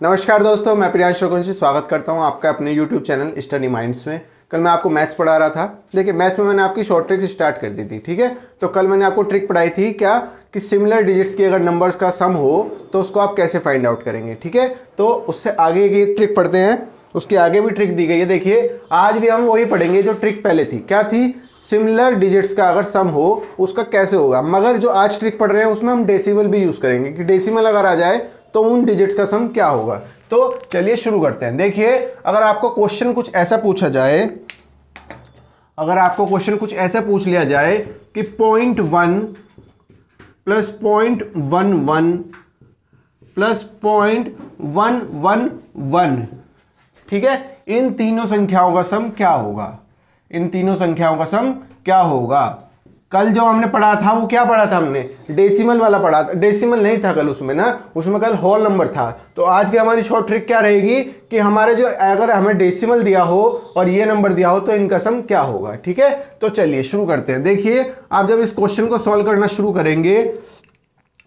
नमस्कार दोस्तों, मैं प्रियांश रघुवंशी स्वागत करता हूं आपका अपने YouTube चैनल स्टडी माइंड्स में। कल मैं आपको मैथ्स पढ़ा रहा था। देखिए, मैथ्स में मैंने आपकी शॉर्ट ट्रिक स्टार्ट कर दी थी, ठीक है। तो कल मैंने आपको ट्रिक पढ़ाई थी क्या कि सिमिलर डिजिट्स की अगर नंबर्स का सम हो तो उसको आप कैसे फाइंड आउट करेंगे, ठीक है। तो उससे आगे की ट्रिक पढ़ते हैं, उसके आगे भी ट्रिक दी गई है। देखिए, आज भी हम वही पढ़ेंगे जो ट्रिक पहले थी। क्या थी? सिमिलर डिजिट्स का अगर सम हो उसका कैसे होगा। मगर जो आज ट्रिक पढ़ रहे हैं उसमें हम डेसिमल भी यूज़ करेंगे कि डेसिमल अगर आ जाए तो उन डिजिट्स का सम क्या होगा। तो चलिए शुरू करते हैं। देखिए, अगर आपको क्वेश्चन कुछ ऐसा पूछा जाए, अगर आपको क्वेश्चन कुछ ऐसा पूछ लिया जाए कि 0.1 प्लस 0.11 प्लस 0.111, ठीक है, इन तीनों संख्याओं का सम क्या होगा। इन तीनों संख्याओं का सम क्या होगा। कल जो हमने पढ़ा था वो क्या पढ़ा था हमने? डेसिमल वाला पढ़ा था। डेसिमल नहीं था कल उसमें ना, उसमें कल होल नंबर था। तो आज की हमारी शॉर्ट ट्रिक क्या रहेगी कि हमारे जो अगर हमें डेसिमल दिया हो और ये नंबर दिया हो तो इनका सम क्या होगा, ठीक है। तो चलिए शुरू करते हैं। देखिए, आप जब इस क्वेश्चन को सॉल्व करना शुरू करेंगे,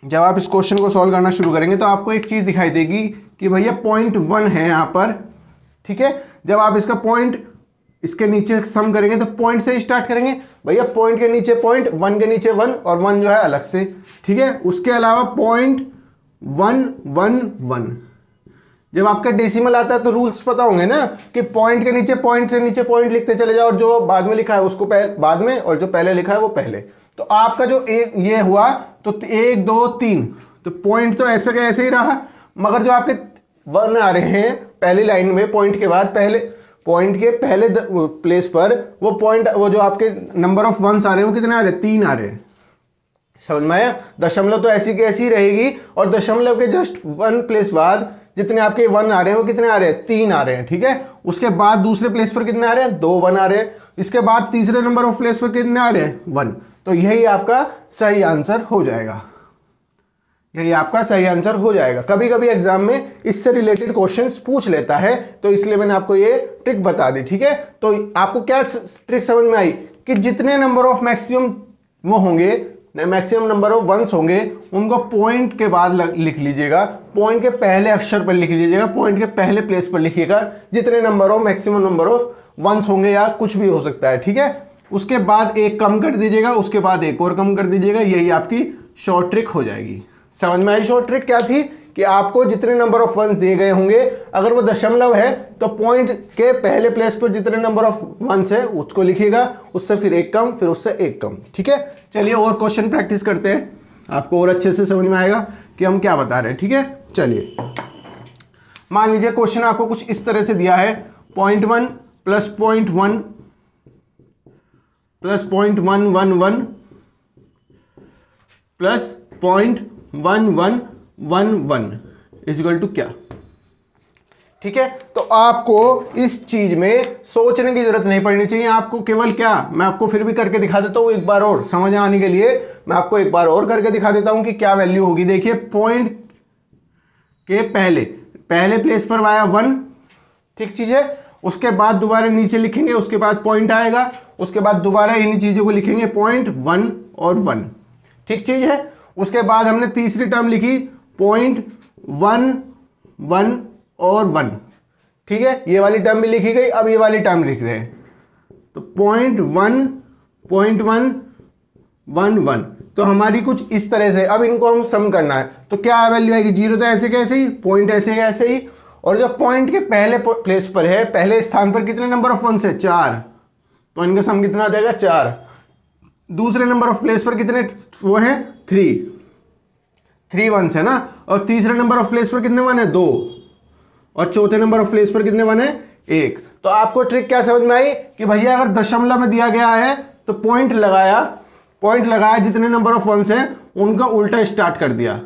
जब आप इस क्वेश्चन को सॉल्व करना शुरू करेंगे तो आपको एक चीज़ दिखाई देगी कि भैया 0.1 है यहाँ पर, ठीक है। जब आप इसका पॉइंट इसके नीचे सम करेंगे तो पॉइंट से स्टार्ट करेंगे भैया। पॉइंट के नीचे पॉइंट, 1 के नीचे 1 और 1 जो है अलग से, ठीक है। उसके अलावा 0.111। जब आपका डेसिमल आता है तो रूल्स पता होंगे ना कि पॉइंट के नीचे पॉइंट से नीचे पॉइंट लिखते चले जाओ और जो बाद में लिखा है उसको बाद में और जो पहले लिखा है वो पहले। तो आपका जो एक ये हुआ तो 1 2 3, तो पॉइंट तो ऐसे का ऐसे ही रहा। मगर जो आपके 1 आ रहे हैं पहली लाइन में, पॉइंट के बाद पॉइंट के पहले प्लेस पर वो पॉइंट, वो जो आपके नंबर ऑफ वंस आ रहे हैं वो कितने आ रहे हैं? 3 आ रहे हैं। समझ में आया? दशमलव तो ऐसी की ऐसी रहेगी और दशमलव के जस्ट 1 प्लेस बाद जितने आपके 1 आ रहे हैं वो कितने आ रहे हैं? 3 आ रहे हैं, ठीक है। उसके बाद दूसरे प्लेस पर कितने आ रहे हैं? 2 1 आ रहे हैं। इसके बाद तीसरे नंबर ऑफ प्लेस पर कितने आ रहे हैं? 1। तो यही आपका सही आंसर हो जाएगा। यही आपका सही आंसर हो जाएगा। कभी कभी एग्जाम में इससे रिलेटेड क्वेश्चंस पूछ लेता है, तो इसलिए मैंने आपको ये ट्रिक बता दी, ठीक है। तो आपको क्या ट्रिक समझ में आई कि जितने नंबर ऑफ मैक्सिमम वो होंगे, मैक्सिमम नंबर ऑफ वंस होंगे, उनको पॉइंट के बाद लिख लीजिएगा, पॉइंट के पहले अक्षर पर लिख लीजिएगा, पॉइंट के पहले प्लेस पर लिखिएगा जितने number of maximum number of ones होंगे, या कुछ भी हो सकता है, ठीक है। उसके बाद एक कम कर दीजिएगा, उसके बाद एक और कम कर दीजिएगा। यही आपकी शॉर्ट ट्रिक हो जाएगी। समझ में आई? शॉर्ट ट्रिक क्या थी कि आपको जितने नंबर ऑफ वंस दिए गए होंगे, अगर वो दशमलव है तो पॉइंट के पहले प्लेस पर जितने नंबर ऑफ वंस है उसको लिखिएगा, उससे फिर एक कम, फिर उससे एक कम, ठीक है। चलिए और क्वेश्चन प्रैक्टिस करते हैं, आपको और अच्छे से समझ में आएगा कि हम क्या बता रहे हैं, ठीक है। चलिए, मान लीजिए क्वेश्चन आपको कुछ इस तरह से दिया है, 0.1 plus 0.1 plus 0.111 plus 0.1111 is equal to क्या, ठीक है। तो आपको इस चीज में सोचने की जरूरत नहीं पड़नी चाहिए। आपको केवल क्या, मैं आपको फिर भी करके दिखा देता हूं एक बार और समझ आने के लिए। मैं आपको एक बार और करके दिखा देता हूं कि क्या वैल्यू होगी। देखिए, पॉइंट के पहले प्लेस पर आया 1, ठीक चीज है। उसके बाद दोबारा नीचे लिखेंगे, उसके बाद पॉइंट आएगा, उसके बाद दोबारा इन्हीं चीजों को लिखेंगे, 0.1 और 1, ठीक चीज है। उसके बाद हमने तीसरी टर्म लिखी 0.11 और 1, ठीक है। ये वाली टर्म भी लिखी गई। अब ये वाली टर्म लिख रहे हैं, तो 0.1 तो हमारी कुछ इस तरह से। अब इनको हम सम करना है तो क्या वैल्यू आएगी? 0 तो ऐसे कैसे ही, पॉइंट ऐसे ही, और जो पॉइंट के पहले प्लेस पर है, पहले स्थान पर कितने नंबर ऑफ वंस है? 4, तो इनका सम कितना आ जाएगा? 4। दूसरे नंबर ऑफ प्लेस पर कितने वो हैं? 3 वंस है ना। और तीसरे नंबर ऑफ प्लेस पर कितने 1 है? 2। और चौथे नंबर ऑफ प्लेस पर कितने 1 है? 1। तो आपको ट्रिक क्या समझ में आई कि भैया अगर दशमलव में दिया गया है तो पॉइंट लगाया, जितने नंबर ऑफ वंस हैं उनका उल्टा स्टार्ट कर दिया,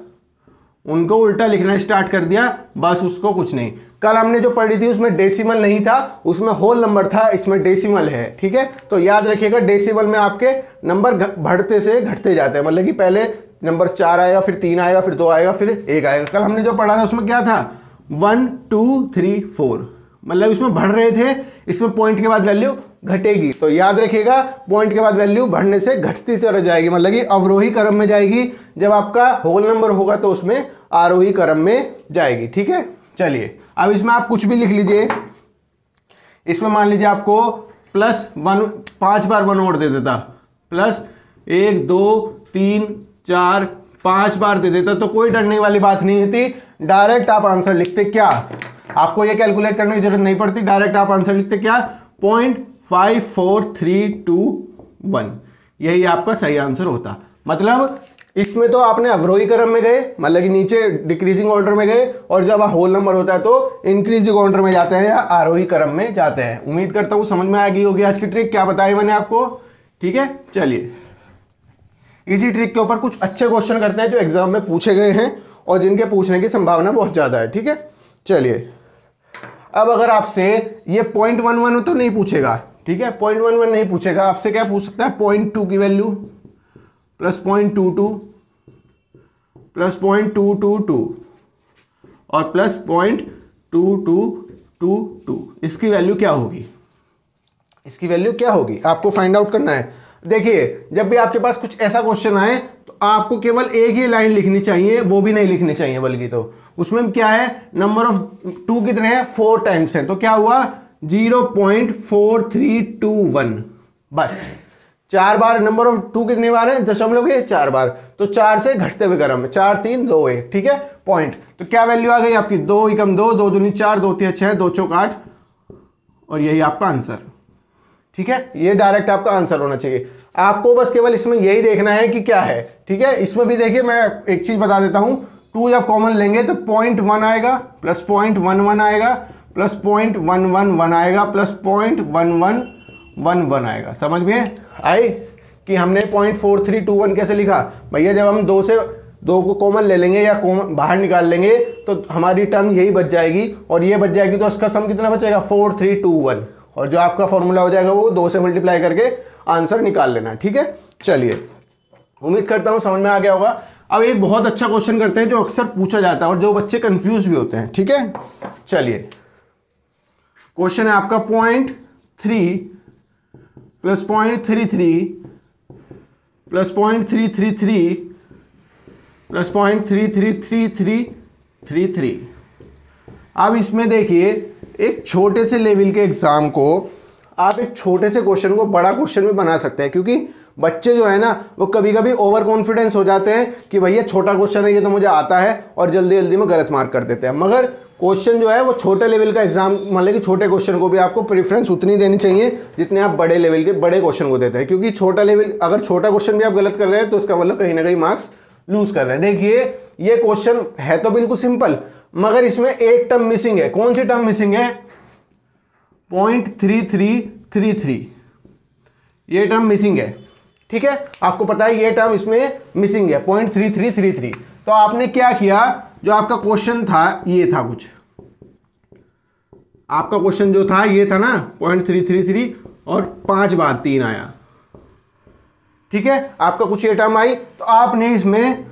उनको उल्टा लिखना स्टार्ट कर दिया, बस, उसको कुछ नहीं। कल हमने जो पढ़ी थी उसमें डेसिमल नहीं था, उसमें होल नंबर था, इसमें डेसिमल है, ठीक है। तो याद रखिएगा, डेसिमल में आपके नंबर बढ़ते से घटते जाते हैं। मतलब कि पहले नंबर 4 आएगा, फिर 3 आएगा, फिर 2 आएगा, फिर 1 आएगा। कल हमने जो पढ़ा था उसमें क्या था? 1 2 3 4, मतलब इसमें बढ़ रहे थे, इसमें पॉइंट के बाद वैल्यू घटेगी। तो याद रखिएगा, पॉइंट के बाद वैल्यू बढ़ने से घटती चली जाएगी, मतलब कि अवरोही क्रम में जाएगी। जब आपका होल नंबर होगा तो उसमें आरोही क्रम में जाएगी, ठीक है। चलिए अब इसमें आप कुछ भी लिख लीजिए। इसमें मान लीजिए आपको +1 5 बार 1 और दे देता, +1 2 3 4 5 बार दे देता तो कोई डरने वाली बात नहीं होती, डायरेक्ट आप आंसर लिखते। क्या आपको ये कैलकुलेट करने की जरूरत नहीं पड़ती, डायरेक्ट आप आंसर लिखते क्या 0.54321, यही आपका सही आंसर होता। मतलब इसमें तो आपने अवरोही क्रम में गए, मतलब कि नीचे डिक्रीजिंग ऑर्डर में गए, और जब होल नंबर होता है तो इंक्रीजिंग ऑर्डर में जाते हैं या आरोही क्रम में जाते हैं। उम्मीद करता हूं समझ में आ गई होगी आज की ट्रिक, क्या बताई मैंने आपको। ठीक है, चलिए इसी ट्रिक के ऊपर कुछ अच्छे क्वेश्चन करते हैं जो एग्जाम में पूछे गए हैं और जिनके पूछने की संभावना बहुत ज्यादा है। ठीक है, चलिए अब अगर आपसे ये 0.11 तो नहीं पूछेगा, ठीक है 0.11 नहीं पूछेगा, आपसे क्या पूछ सकता है 0.2 की वैल्यू +0.22 +0.222 और +0.2222, इसकी वैल्यू क्या होगी, इसकी वैल्यू क्या होगी आपको फाइंड आउट करना है। देखिए जब भी आपके पास कुछ ऐसा क्वेश्चन आए तो आपको केवल एक ही लाइन लिखनी चाहिए, वो भी नहीं लिखनी चाहिए बल्कि, तो उसमें क्या है नंबर ऑफ 2 कितने हैं 4 टाइम्स हैं, तो क्या हुआ 0.4321, बस 4 बार नंबर ऑफ 2 कितनी बार है दशमलव के 4 बार, तो 4 से घटते हुए क्रम में 4 3 2 1, ठीक है पॉइंट। तो क्या वैल्यू आ गई आपकी 2 एकम 2 2 दूनी 4 2 3 6 2 चौक 8 और यही आपका आंसर। ठीक है, ये डायरेक्ट आपका आंसर होना चाहिए। आपको बस केवल इसमें यही देखना है कि क्या है। ठीक है, इसमें भी देखिए मैं एक चीज बता देता हूं, 2 जब कॉमन लेंगे तो 0.1 आएगा +0.11 आएगा +0.111 आएगा +0.1111 आएगा। समझ में आई कि हमने 0.4321 कैसे लिखा भैया, जब हम 2 से 2 को कॉमन ले लेंगे या कॉमन बाहर निकाल लेंगे तो हमारी टर्म यही बच जाएगी, और ये बच जाएगी तो इसका सम कितना बचेगा 4321, और जो आपका फॉर्मूला हो जाएगा वो 2 से मल्टीप्लाई करके आंसर निकाल लेना। ठीक है, चलिए उम्मीद करता हूं समझ में आ गया होगा। अब एक बहुत अच्छा क्वेश्चन करते हैं जो अक्सर पूछा जाता है और जो बच्चे कंफ्यूज भी होते हैं। ठीक है, चलिए क्वेश्चन है आपका 0.3 +0.33 +0.333 +0.33333। अब इसमें देखिए एक छोटे से लेवल के एग्जाम को आप एक छोटे से क्वेश्चन को बड़ा क्वेश्चन भी बना सकते हैं, क्योंकि बच्चे जो है ना वो कभी कभी ओवर कॉन्फिडेंस हो जाते हैं कि भैया छोटा क्वेश्चन है ये तो मुझे आता है, और जल्दी जल्दी में गलत मार्क कर देते हैं। मगर क्वेश्चन जो है वो छोटे लेवल का एग्जाम, मतलब कि छोटे क्वेश्चन को भी आपको प्रेफरेंस उतनी देनी चाहिए जितने आप बड़े लेवल के बड़े क्वेश्चन को देते हैं, क्योंकि छोटा लेवल अगर छोटा क्वेश्चन भी आप गलत कर रहे हैं तो उसका मतलब कहीं ना कहीं मार्क्स लूज कर रहे हैं। देखिए ये क्वेश्चन है तो बिल्कुल सिंपल, मगर इसमें एक टर्म मिसिंग है। कौन सी टर्म मिसिंग है 0.3333, ये टर्म मिसिंग है। ठीक है, आपको पता है ये टर्म इसमें मिसिंग है 0.3333। तो आपने क्या किया, जो आपका क्वेश्चन था ये था कुछ, आपका क्वेश्चन जो था ये था ना 0.333 और 5 बार 3 आया। ठीक है, आपका कुछ ये टर्म आई तो आपने इसमें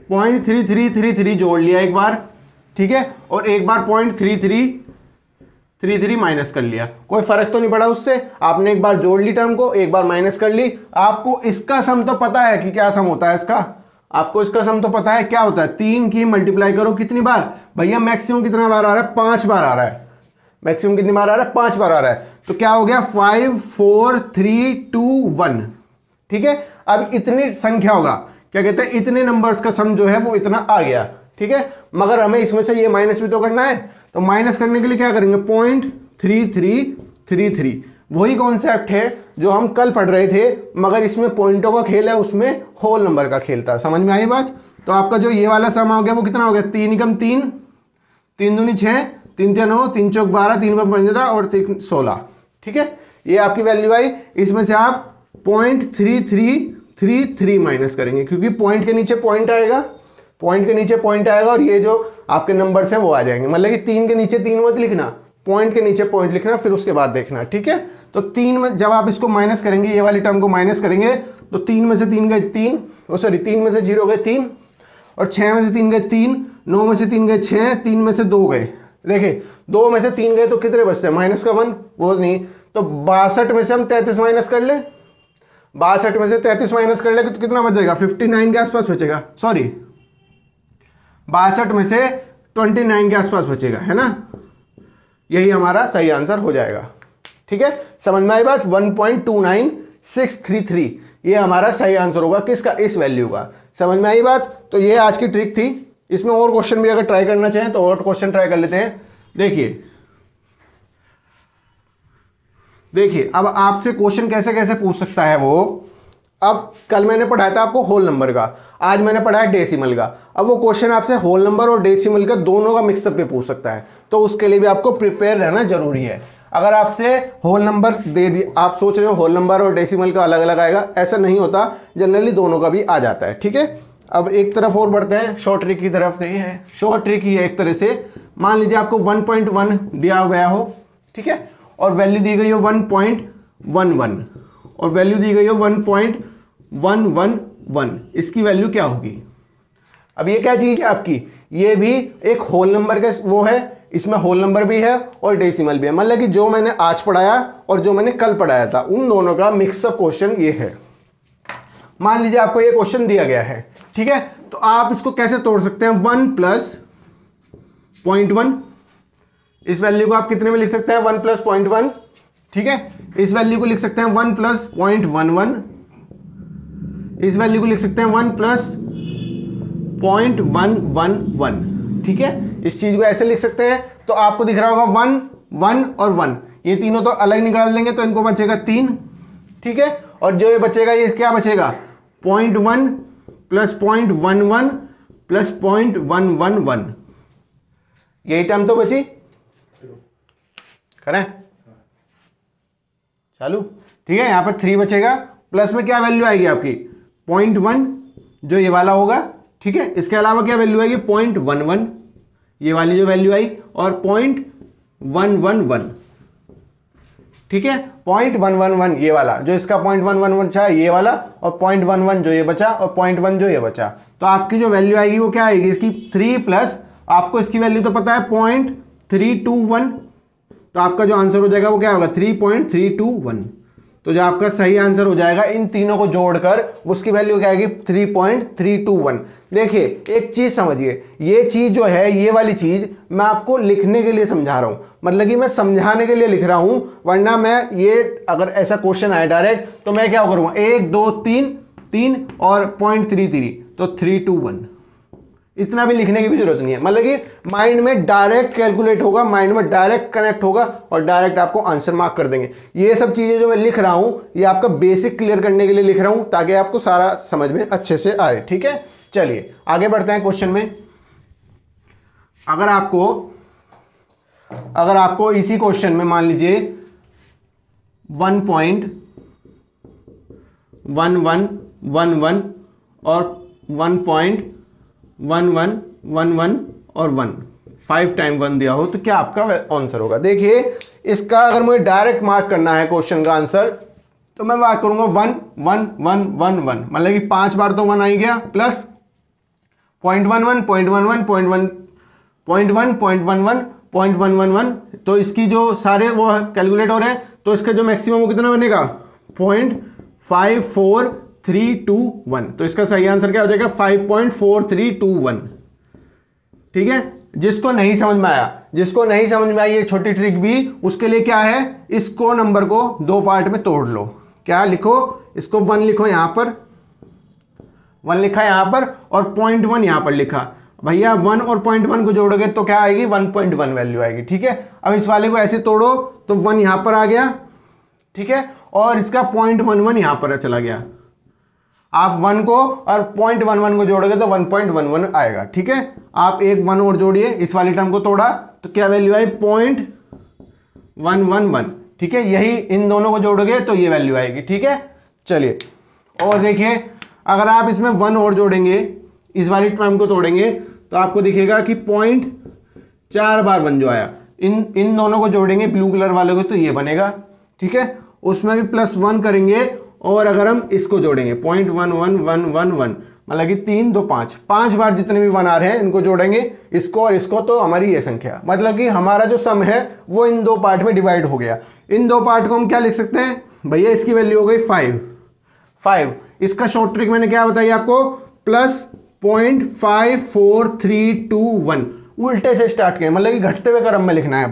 0.3333 जोड़ लिया एक बार, ठीक है, और एक बार 0.3333 माइनस कर लिया। कोई फर्क तो नहीं पड़ा उससे, आपने एक बार जोड़ ली टर्म को, एक बार माइनस कर ली। आपको इसका सम तो पता है कि क्या सम होता है इसका, आपको इसका सम तो पता है क्या होता है, 3 की मल्टीप्लाई करो कितनी बार भैया, मैक्सिमम कितना बार आ रहा है 5 बार आ रहा है, मैक्सिमम कितनी बार आ रहा है 5 बार आ रहा है। तो क्या हो गया 5 4 3 2 1। ठीक है, अब इतनी संख्या होगा, क्या कहते हैं इतने नंबर्स का सम जो है वो इतना आ गया। ठीक है, मगर हमें इसमें से ये माइनस भी तो करना है, तो माइनस करने के लिए क्या करेंगे 0.3333, वही कॉन्सेप्ट है जो हम कल पढ़ रहे थे, मगर इसमें पॉइंटों का खेल है, उसमें होल नंबर का खेल था। समझ में आई बात। तो आपका जो ये वाला सम हो गया वो कितना हो गया 3 एकम 3 3 दूनी 6 3 3 9 3 चौक 12 3 15 और 3 16। ठीक है, ये आपकी वैल्यू आई। इसमें से आप 0.3333 माइनस करेंगे, क्योंकि पॉइंट के नीचे पॉइंट आएगा, पॉइंट के नीचे पॉइंट आएगा और ये जो आपके नंबर्स हैं वो आ जाएंगे। मतलब कि 3 के नीचे 3 मत लिखना, पॉइंट के नीचे पॉइंट लिखना, फिर उसके बाद देखना। ठीक है, तो 3 में जब आप इसको माइनस करेंगे, ये वाली टर्म को माइनस करेंगे, तो 3 में से 3 गए 3, सॉरी 3 में से 0 गए 3, और 6 में से 3 गए 3, 9 में से 3 गए 6, 3 में से 2 गए। देखिए 2 में से 3 गए तो कितने बचते हैं, माइनस का 1 वो नहीं, तो 62 में से हम 33 माइनस कर ले, 62 में से 33 माइनस कर ले तो कितना बचेगा 59 के आसपास बचेगा। सॉरी 62 में से 29 के आसपास बचेगा, है ना। यही हमारा सही आंसर हो जाएगा। ठीक है, समझ में आई बात। 1.29633 ये हमारा सही आंसर होगा किसका, इस वैल्यू का। समझ में आई बात। तो ये आज की ट्रिक थी। इसमें और क्वेश्चन भी अगर ट्राई करना चाहें तो और क्वेश्चन ट्राई कर लेते हैं। देखिए अब आपसे क्वेश्चन कैसे कैसे पूछ सकता है वो। अब कल मैंने पढ़ाया था आपको होल नंबर का, आज मैंने पढ़ाया डेसिमल का। अब वो क्वेश्चन आपसे होल नंबर और डेसिमल का दोनों का मिक्सअप पे पूछ सकता है, तो उसके लिए भी आपको प्रिपेयर रहना जरूरी है। अगर आपसे होल नंबर दे दिए, आप सोच रहे हो होल नंबर और डेसिमल का अलग अलग आएगा, ऐसा नहीं होता, जनरली दोनों का भी आ जाता है। ठीक है, अब एक तरफ और बढ़ते हैं, शॉर्ट ट्रिक की तरफ से है। शॉर्ट ट्रिक ही है एक तरह से। मान लीजिए आपको 1.1 दिया गया हो, ठीक है, और वैल्यू दी गई हो 1.11 और वैल्यू दी गई हो 1.111। इसकी वैल्यू क्या होगी। अब ये क्या चीज है आपकी, ये भी एक होल नंबर का वो है, इसमें होल नंबर भी है और डेसिमल भी है। मतलब कि जो मैंने आज पढ़ाया और जो मैंने कल पढ़ाया था उन दोनों का मिक्सअप क्वेश्चन ये है। मान लीजिए आपको ये क्वेश्चन दिया गया है, ठीक है, तो आप इसको कैसे तोड़ सकते हैं। 1 + 0.1, इस वैल्यू को आप कितने में लिख सकते हैं, 1 + 0.1। ठीक है, इस वैल्यू को लिख सकते हैं 1 + 0.11, इस वैल्यू को लिख सकते हैं 1 + 0.111। ठीक है, इस चीज को ऐसे लिख सकते हैं। तो आपको दिख रहा होगा 1 1 और 1, ये तीनों तो अलग निकाल देंगे तो इनको बचेगा 3। ठीक है, और जो ये बचेगा ये क्या बचेगा, 0.1 + 0.11 + 0.111। यही टर्म तो बची, करें चालू। ठीक है, यहां पर 3 बचेगा, प्लस में क्या वैल्यू आएगी आपकी 0.1 जो ये वाला होगा। ठीक है, इसके अलावा क्या वैल्यू आएगी 0.11 ये वाली जो वैल्यू आई, और 0.111। ठीक है, 0.111 ये वाला जो इसका 0.111 बचा ये वाला, और 0.11 जो ये बचा, और 0.1 जो ये बचा। तो आपकी जो वैल्यू आएगी वो क्या आएगी इसकी 3 प्लस, आपको इसकी वैल्यू तो पता है 0.321। तो आपका जो आंसर हो जाएगा वो क्या होगा 3.321। तो जो आपका सही आंसर हो जाएगा इन तीनों को जोड़कर उसकी वैल्यू क्या आएगी 3.321। देखिए एक चीज समझिए, ये चीज जो है ये वाली चीज मैं आपको लिखने के लिए समझा रहा हूं, मतलब कि मैं समझाने के लिए लिख रहा हूं, वरना मैं ये अगर ऐसा क्वेश्चन आए डायरेक्ट तो मैं क्या करूंगा 1 2 3 और 0.33 तो 321। इतना भी लिखने की भी जरूरत नहीं है, मतलब कि माइंड में डायरेक्ट कैलकुलेट होगा, माइंड में डायरेक्ट कनेक्ट होगा और डायरेक्ट आपको आंसर मार्क कर देंगे। ये सब चीजें जो मैं लिख रहा हूं ये आपका बेसिक क्लियर करने के लिए लिख रहा हूं ताकि आपको सारा समझ में अच्छे से आए। ठीक है, चलिए आगे बढ़ते हैं क्वेश्चन में। अगर आपको इसी क्वेश्चन में मान लीजिए 1.1111 और 1.1111 और 1 5 टाइम 1 दिया हो तो क्या आपका आंसर होगा। देखिए इसका अगर मुझे डायरेक्ट मार्क करना है क्वेश्चन का आंसर तो मैं मार्क करूंगा 1 1 1 1 1, मतलब कि 5 बार तो 1 आ गया, प्लस 0.11 0.11 0.1 0.11 0.111। तो इसकी जो सारे वो कैलकुलेट हो रहे हैं तो इसका जो मैक्सिमम वो कितना बनेगा 0.54321। तो इसका सही आंसर क्या हो जाएगा 5.4321। ठीक है, जिसको नहीं समझ में आई ये छोटी ट्रिक भी, उसके लिए क्या है, इसको नंबर को 2 पार्ट में तोड़ लो। क्या लिखो, इसको 1 लिखो यहां पर, 1 लिखा यहां पर और 0.1 यहां पर लिखा। भैया 1 और 0.1 को जोड़ोगे तो क्या आएगी 1.1 वैल्यू आएगी। ठीक है, अब इस वाले को ऐसे तोड़ो तो 1 यहां पर आ गया, ठीक है, और इसका 0.11 यहां पर चला गया। आप 1 को और 0.11 को जोड़ोगे तो 1.11 आएगा। ठीक है, आप एक 1 और जोड़िए, इस वाली टर्म को तोड़ा तो क्या वैल्यू आई 0.111। ठीक है, यही इन दोनों को जोड़ोगे तो ये वैल्यू आएगी। ठीक है, चलिए और देखिए अगर आप इसमें 1 और जोड़ेंगे, इस वाली टर्म को तोड़ेंगे तो आपको दिखेगा कि 4 बार 1 जो आया, इन दोनों को जोड़ेंगे ब्लू कलर वाले को तो ये बनेगा। ठीक है, उसमें भी +1 करेंगे और अगर हम इसको जोड़ेंगे 0.11111 मतलब कि 3 2 5 बार जितने भी 1 आ रहे हैं इनको जोड़ेंगे, इसको और इसको, तो हमारी ये संख्या, मतलब कि हमारा जो सम है वो इन 2 पार्ट में डिवाइड हो गया। इन 2 पार्ट को हम क्या लिख सकते हैं भैया, इसकी वैल्यू हो गई 5। इसका शॉर्ट ट्रिक मैंने क्या बताई आपको, +0.5431। उल्टे से स्टार्ट करें, मतलब कि घटते हुए क्रम में लिखना है,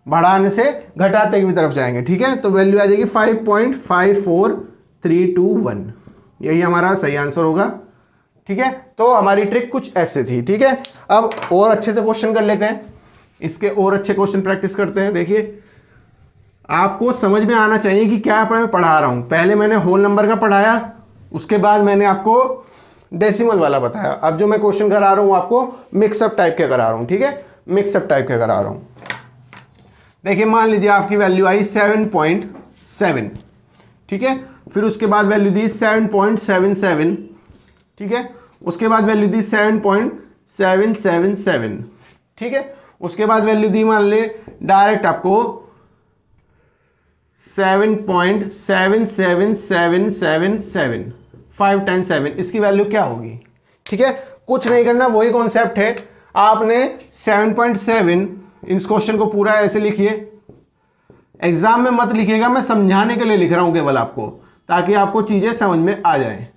बढ़ाने से घटाते की तरफ जाएंगे। ठीक है, तो वैल्यू आ जाएगी 5.54321, यही हमारा सही आंसर होगा। ठीक है, तो हमारी ट्रिक कुछ ऐसे थी। ठीक है, अब और अच्छे से क्वेश्चन कर लेते हैं, इसके और अच्छे क्वेश्चन प्रैक्टिस करते हैं। देखिए, आपको समझ में आना चाहिए कि क्या मैं पढ़ा रहा हूं। पहले मैंने होल नंबर का पढ़ाया, उसके बाद मैंने आपको डेसिमल वाला बताया। अब जो मैं क्वेश्चन करा रहा हूं आपको मिक्सअप टाइप के करा रहा हूं। ठीक है, मिक्सअप टाइप के करा रहा हूं। देखिए, मान लीजिए आपकी वैल्यू आई 7.7। ठीक है, फिर उसके बाद वैल्यू दी 7.77। ठीक है, उसके बाद वैल्यू दी 7.777। ठीक है, उसके बाद वैल्यू दी मान ले डायरेक्ट आपको 7.77777, 5 10 7, इसकी वैल्यू क्या होगी? ठीक है, कुछ नहीं करना, वही कॉन्सेप्ट है। आपने 7.7, इस क्वेश्चन को पूरा ऐसे लिखिए, एग्जाम में मत लिखिएगा, मैं समझाने के लिए लिख रहा हूं केवल आपको, ताकि आपको चीजें समझ में आ जाए।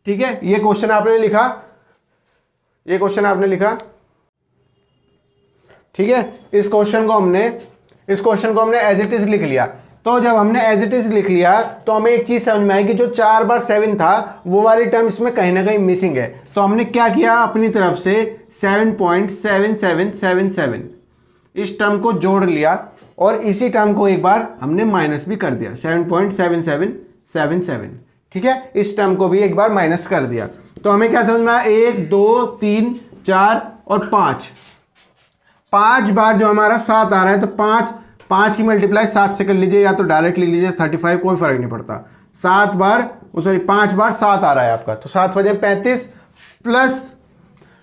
ठीक है, ये क्वेश्चन आपने लिखा, ये क्वेश्चन आपने लिखा। ठीक है, इस क्वेश्चन को हमने एज इट इज लिख लिया। तो जब हमने एज इट इज लिख लिया तो हमें एक चीज समझ में आई कि जो 4 बार 7 था वो वाली टर्म इसमें कहीं ना कहीं मिसिंग है। तो हमने क्या किया, अपनी तरफ से 7.7777 इस टर्म को जोड़ लिया और इसी टर्म को एक बार हमने माइनस भी कर दिया, 7.7777। ठीक है, इस टर्म को भी एक बार माइनस कर दिया। तो हमें क्या समझ में आया, 1 2 3 4 और 5 बार जो हमारा 7 आ रहा है, तो 5 की मल्टीप्लाई 7 से कर लीजिए, या तो डायरेक्ट लिख लीजिए 35, कोई फर्क नहीं पड़ता। 5 बार 7 आ रहा है आपका, तो 7 बजे 35 प्लस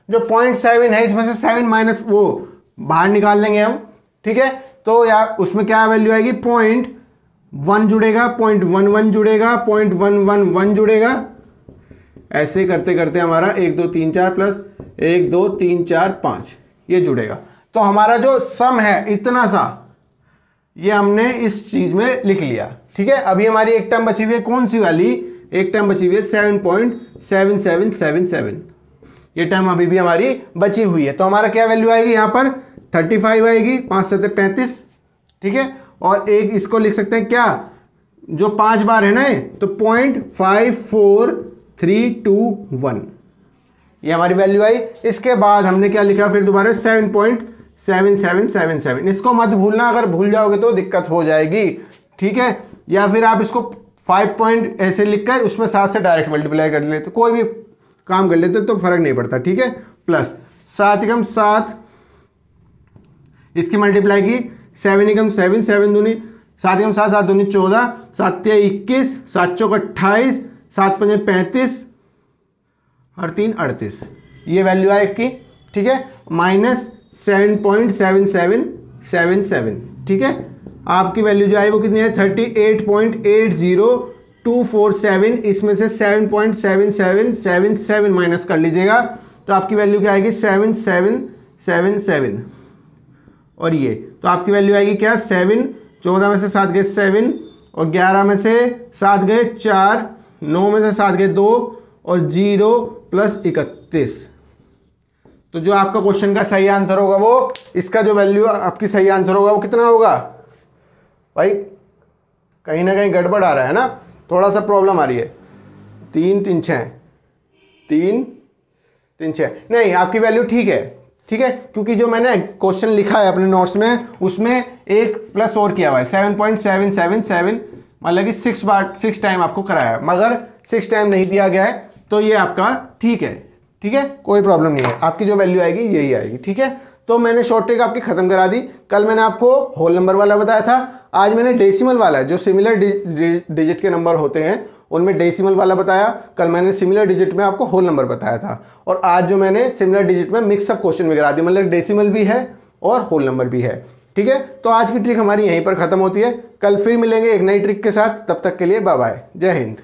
जो 0.7 है इसमें से 7 माइनस वो बाहर निकाल लेंगे हम। ठीक है, तो यार उसमें क्या वैल्यू आएगी, 0.1 जुड़ेगा, 0.11 जुड़ेगा, 0.111 जुड़ेगा, ऐसे करते करते हमारा 1 2 3 4 प्लस 1 2 3 4 5 ये जुड़ेगा। तो हमारा जो सम है इतना सा, ये हमने इस चीज में लिख लिया। ठीक है, अभी हमारी एक टर्म बची हुई है, कौन सी वाली, एक टर्म बची हुई है 7.7777, ये टर्म अभी भी हमारी बची हुई है। तो हमारा क्या वैल्यू आएगी यहाँ पर, 35 आएगी, 5 7 35। ठीक है, और एक इसको लिख सकते हैं क्या, जो 5 बार है ना ये, तो 0.54321 ये हमारी वैल्यू आई। इसके बाद हमने क्या लिखा फिर दोबारा, 7.7777। इसको मत भूलना, अगर भूल जाओगे तो दिक्कत हो जाएगी। ठीक है, या फिर आप इसको 5 पॉइंट ऐसे लिखकर उसमें 7 से डायरेक्ट मल्टीप्लाई कर लेते, कोई भी काम कर लेते तो फर्क नहीं पड़ता। ठीक है, प्लस 7 एकम 7, इसकी मल्टीप्लाई की 7 एकम 7, 7 दूनी 7 एकम 7, 7 दूनी 14, 7 21, 7 चौक 28, 7 पंजे 35 और 3 38, ये वैल्यू है आपकी। ठीक है, माइनस 7.7777। ठीक है, आपकी वैल्यू जो है वो कितनी है, 38.80247, इसमें से 7.7777 माइनस कर लीजिएगा, तो आपकी वैल्यू क्या आएगी, 7777। और ये तो आपकी वैल्यू आएगी क्या, 7, 14 में से 7 गए 7, और 11 में से 7 गए 4, 9 में से 7 गए 2, और 0 प्लस 31। तो जो आपका क्वेश्चन का सही आंसर होगा वो, इसका जो वैल्यू आपकी सही आंसर होगा वो कितना होगा भाई, कहीं ना कहीं गड़बड़ आ रहा है ना, थोड़ा सा प्रॉब्लम आ रही है। 3 3 6 3 3 6 नहीं, आपकी वैल्यू ठीक है। ठीक है, क्योंकि जो मैंने क्वेश्चन लिखा है अपने नोट्स में उसमें एक प्लस और किया हुआ है, 7.777, मतलब कि 6 टाइम आपको कराया है, मगर 6 टाइम नहीं दिया गया है, तो ये आपका ठीक है। ठीक है, कोई प्रॉब्लम नहीं है, आपकी जो वैल्यू आएगी यही आएगी। ठीक है, तो मैंने शॉर्ट ट्रिक आपकी खत्म करा दी। कल मैंने आपको होल नंबर वाला बताया था, आज मैंने डेसिमल वाला, जो सिमिलर डिजिट के नंबर होते हैं उनमें डेसिमल वाला बताया। कल मैंने सिमिलर डिजिट में आपको होल नंबर बताया था, और आज जो मैंने सिमिलर डिजिट में मिक्सअप क्वेश्चन में करा दी, मतलब डेसिमल भी है और होल नंबर भी है। ठीक है, तो आज की ट्रिक हमारी यहीं पर खत्म होती है। कल फिर मिलेंगे एक नई ट्रिक के साथ, तब तक के लिए बाय बाय, जय हिंद।